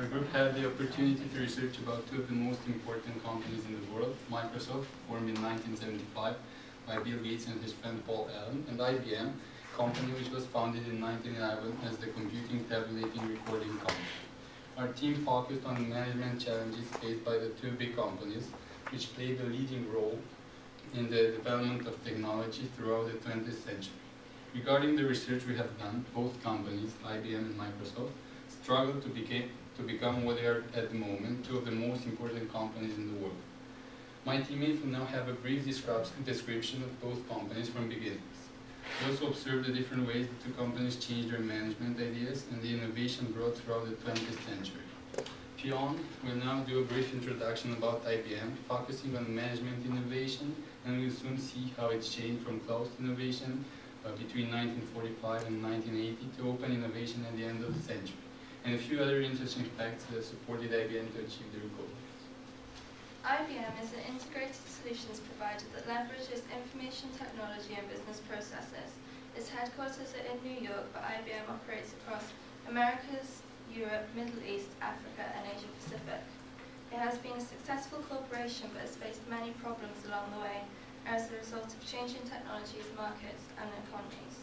Our group had the opportunity to research about two of the most important companies in the world, Microsoft, formed in 1975 by Bill Gates and his friend Paul Allen, and IBM, a company which was founded in 1911 as the computing, tabulating, recording company. Our team focused on management challenges faced by the two big companies, which played a leading role in the development of technology throughout the 20th century. Regarding the research we have done, both companies, IBM and Microsoft, struggled to become what they are at the moment, two of the most important companies in the world. My teammates will now have a brief description of both companies from beginnings. We also observe the different ways the two companies changed their management ideas and the innovation brought throughout the 20th century. Fionn will now do a brief introduction about IBM, focusing on management innovation, and we'll soon see how it's changed from closed innovation between 1945 and 1980 to open innovation at the end of the century, and a few other interesting facts that supported IBM to achieve their goals. IBM is an integrated solutions provider that leverages information technology and business processes. Its headquarters are in New York, but IBM operates across Americas, Europe, Middle East, Africa, and Asia Pacific. It has been a successful corporation but has faced many problems along the way as a result of changing technologies, markets, and economies.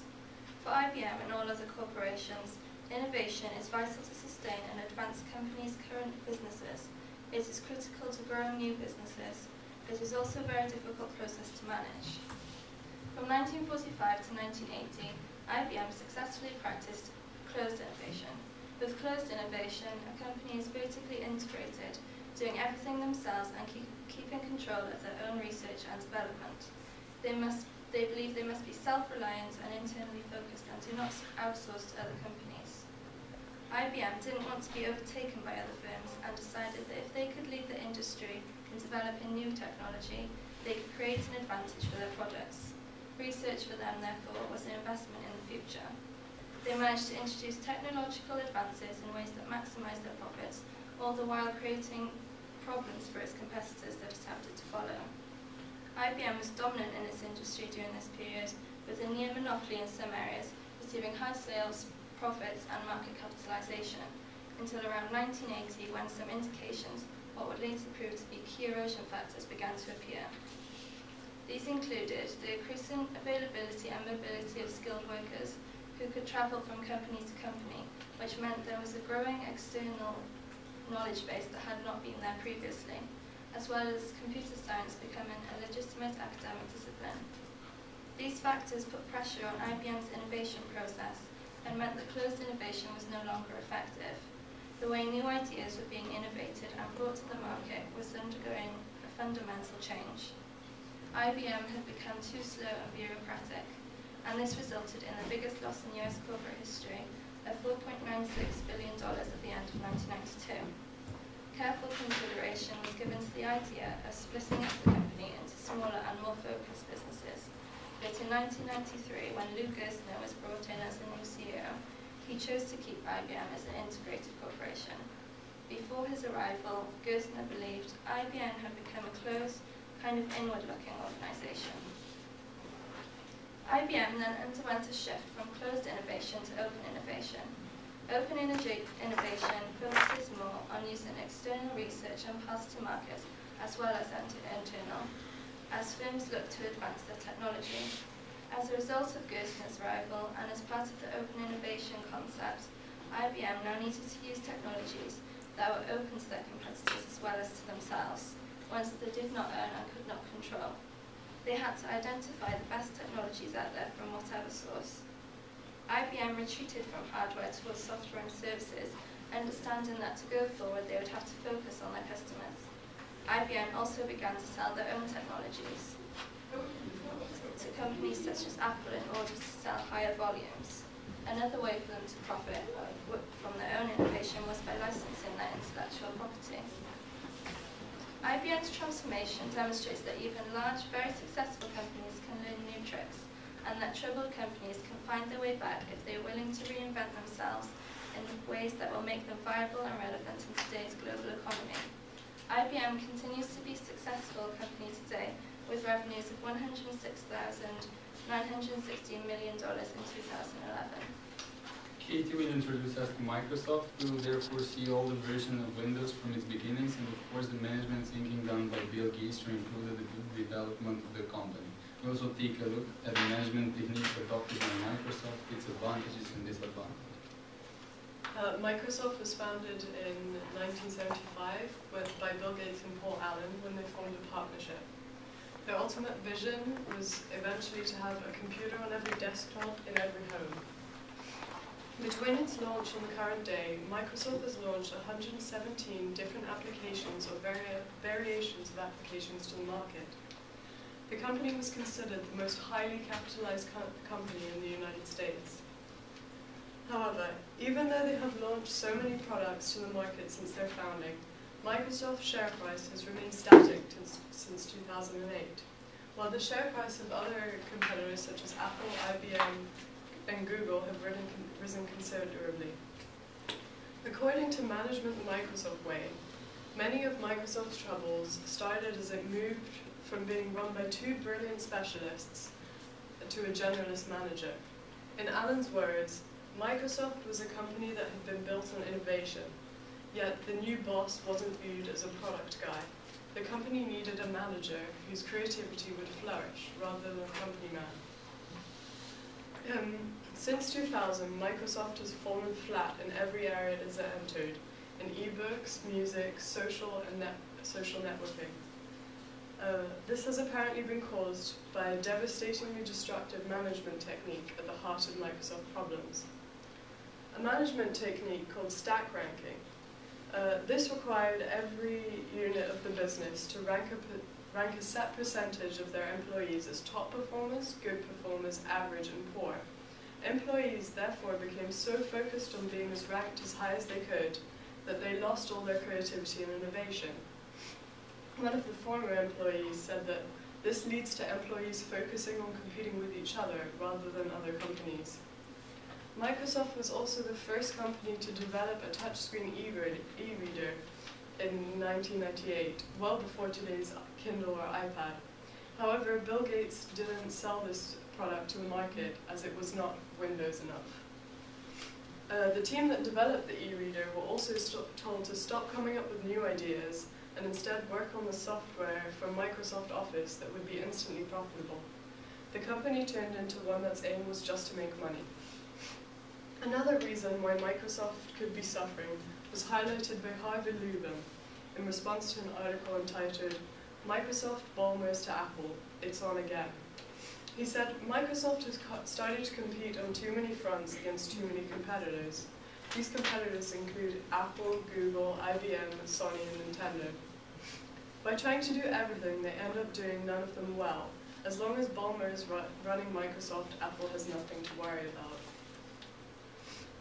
For IBM and all other corporations, innovation is vital to sustain and advance companies' current businesses. It is critical to growing new businesses. It is also a very difficult process to manage. From 1945 to 1980, IBM successfully practiced closed innovation. With closed innovation, a company is vertically integrated, doing everything themselves and keeping control of their own research and development. They believe they must be self-reliant and internally focused and do not outsource to other companies. IBM didn't want to be overtaken by other firms and decided that if they could lead the industry in developing new technology, they could create an advantage for their products. Research for them, therefore, was an investment in the future. They managed to introduce technological advances in ways that maximized their profits, all the while creating problems for its competitors that attempted to follow. IBM was dominant in its industry during this period, with a near monopoly in some areas, receiving high sales, profits, and market capitalization, until around 1980 when some indications, what would later prove to be key erosion factors, began to appear. These included the increasing availability and mobility of skilled workers who could travel from company to company, which meant there was a growing external knowledge base that had not been there previously, as well as computer science becoming a legitimate academic discipline. These factors put pressure on IBM's innovation process and meant that closed innovation was no longer effective. The way new ideas were being innovated and brought to the market was undergoing a fundamental change. IBM had become too slow and bureaucratic, and this resulted in the biggest loss in US corporate history of $4.96 billion at the end of 1992. Careful consideration was given to the idea of splitting up the company into smaller and more focused businesses. But in 1993, when Lou Gerstner was brought in as the new CEO, he chose to keep IBM as an integrated corporation. Before his arrival, Gerstner believed IBM had become a closed, kind of inward-looking organization. IBM then underwent a shift from closed innovation to open innovation. Open innovation focuses more on using external research and paths to market, as well as internal, as firms look to advance their technology. As a result of Gerstner's arrival, and as part of the open innovation concept, IBM now needed to use technologies that were open to their competitors as well as to themselves, ones that they did not own and could not control. They had to identify the best technologies out there from whatever source. IBM retreated from hardware towards software and services, understanding that to go forward they would have to focus on their customers. IBM also began to sell their own technologies to companies such as Apple in order to sell higher volumes. Another way for them to profit from their own innovation was by licensing their intellectual property. IBM's transformation demonstrates that even large, very successful companies can learn new tricks, and that troubled companies can find their way back if they are willing to reinvent themselves in ways that will make them viable and relevant in today's global economy. IBM continues to be a successful company today, with revenues of $106,916 million in 2011. Katie will introduce us to Microsoft. We will therefore see all the version of Windows from its beginnings and of course the management thinking done by Bill Gates to improve the development of the company. We also take a look at the management techniques adopted by Microsoft, its advantages and disadvantages. Microsoft was founded in 1975 by Bill Gates and Paul Allen when they formed a partnership. Their ultimate vision was eventually to have a computer on every desktop in every home. Between its launch and the current day, Microsoft has launched 117 different applications or variations of applications to the market. The company was considered the most highly capitalized company in the United States. However, even though they have launched so many products to the market since their founding, Microsoft's share price has remained static since 2008, while the share price of other competitors such as Apple, IBM, and Google have risen considerably. According to Management the Microsoft Way, many of Microsoft's troubles started as it moved from being run by two brilliant specialists to a generalist manager. In Allen's words, Microsoft was a company that had been built on innovation, yet the new boss wasn't viewed as a product guy. The company needed a manager whose creativity would flourish rather than a company man. Since 2000, Microsoft has fallen flat in every area it has entered, in e-books, music, social networking. This has apparently been caused by a devastatingly destructive management technique at the heart of Microsoft problems. A management technique called stack ranking. This required every unit of the business to rank a set percentage of their employees as top performers, good performers, average, and poor. Employees therefore became so focused on being as ranked as high as they could that they lost all their creativity and innovation. One of the former employees said that this leads to employees focusing on competing with each other rather than other companies. Microsoft was also the first company to develop a touchscreen e-reader in 1998, well before today's Kindle or iPad. However, Bill Gates didn't sell this product to the market as it was not Windows enough. The team that developed the e-reader were also told to stop coming up with new ideas and instead work on the software for Microsoft Office that would be instantly profitable. The company turned into one that's aim was just to make money. Another reason why Microsoft could be suffering was highlighted by Harvey Lubin in response to an article entitled "Microsoft Ballmers to Apple, It's On Again." He said, Microsoft has started to compete on too many fronts against too many competitors. These competitors include Apple, Google, IBM, Sony, and Nintendo. By trying to do everything, they end up doing none of them well. As long as Ballmer is running Microsoft, Apple has nothing to worry about.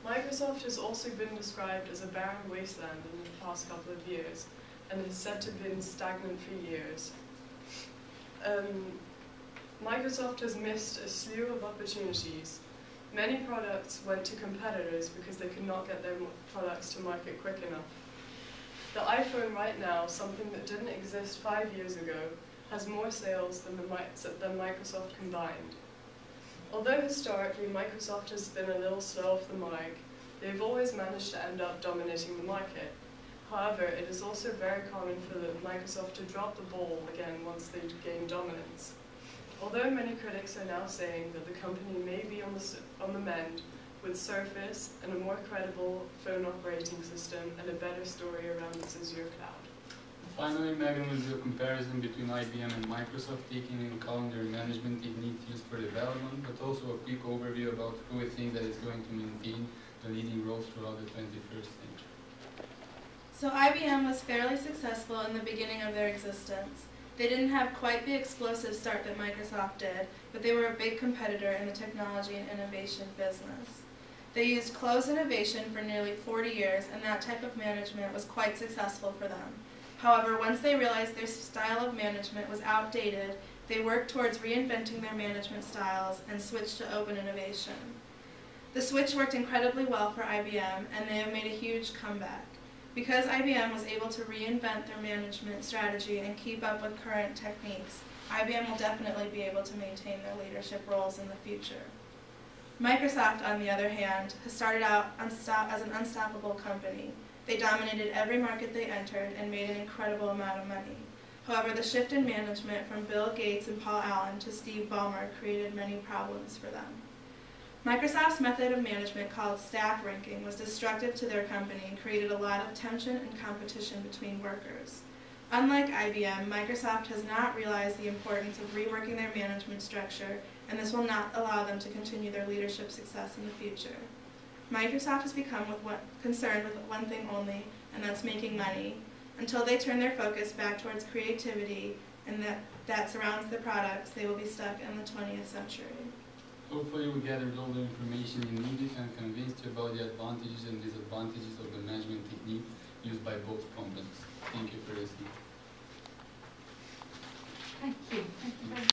Microsoft has also been described as a barren wasteland in the past couple of years, and is said to have been stagnant for years. Microsoft has missed a slew of opportunities. Many products went to competitors because they could not get their products to market quick enough. The iPhone right now, something that didn't exist 5 years ago, has more sales than Microsoft combined. Although historically Microsoft has been a little slow off the mark, they've always managed to end up dominating the market. However, it is also very common for Microsoft to drop the ball again once they gain dominance. Although many critics are now saying that the company may be on the mend with Surface and a more credible phone operating system and a better story around its Azure cloud. Finally, Megan will do a comparison between IBM and Microsoft, taking into account their management techniques used for development, but also a quick overview about who we think that is going to maintain the leading role throughout the 21st century. So IBM was fairly successful in the beginning of their existence. They didn't have quite the explosive start that Microsoft did, but they were a big competitor in the technology and innovation business. They used closed innovation for nearly 40 years, and that type of management was quite successful for them. However, once they realized their style of management was outdated, they worked towards reinventing their management styles and switched to open innovation. The switch worked incredibly well for IBM, and they have made a huge comeback. Because IBM was able to reinvent their management strategy and keep up with current techniques, IBM will definitely be able to maintain their leadership roles in the future. Microsoft, on the other hand, has started out as an unstoppable company. They dominated every market they entered and made an incredible amount of money. However, the shift in management from Bill Gates and Paul Allen to Steve Ballmer created many problems for them. Microsoft's method of management, called stack ranking, was destructive to their company and created a lot of tension and competition between workers. Unlike IBM, Microsoft has not realized the importance of reworking their management structure, and this will not allow them to continue their leadership success in the future. Microsoft has become concerned with one thing only, and that's making money, until they turn their focus back towards creativity and that surrounds their products. They will be stuck in the 20th century. Hopefully we gathered all the information you needed and convinced you about the advantages and disadvantages of the management technique used by both companies. Thank you for listening. Thank you. Thank you very much.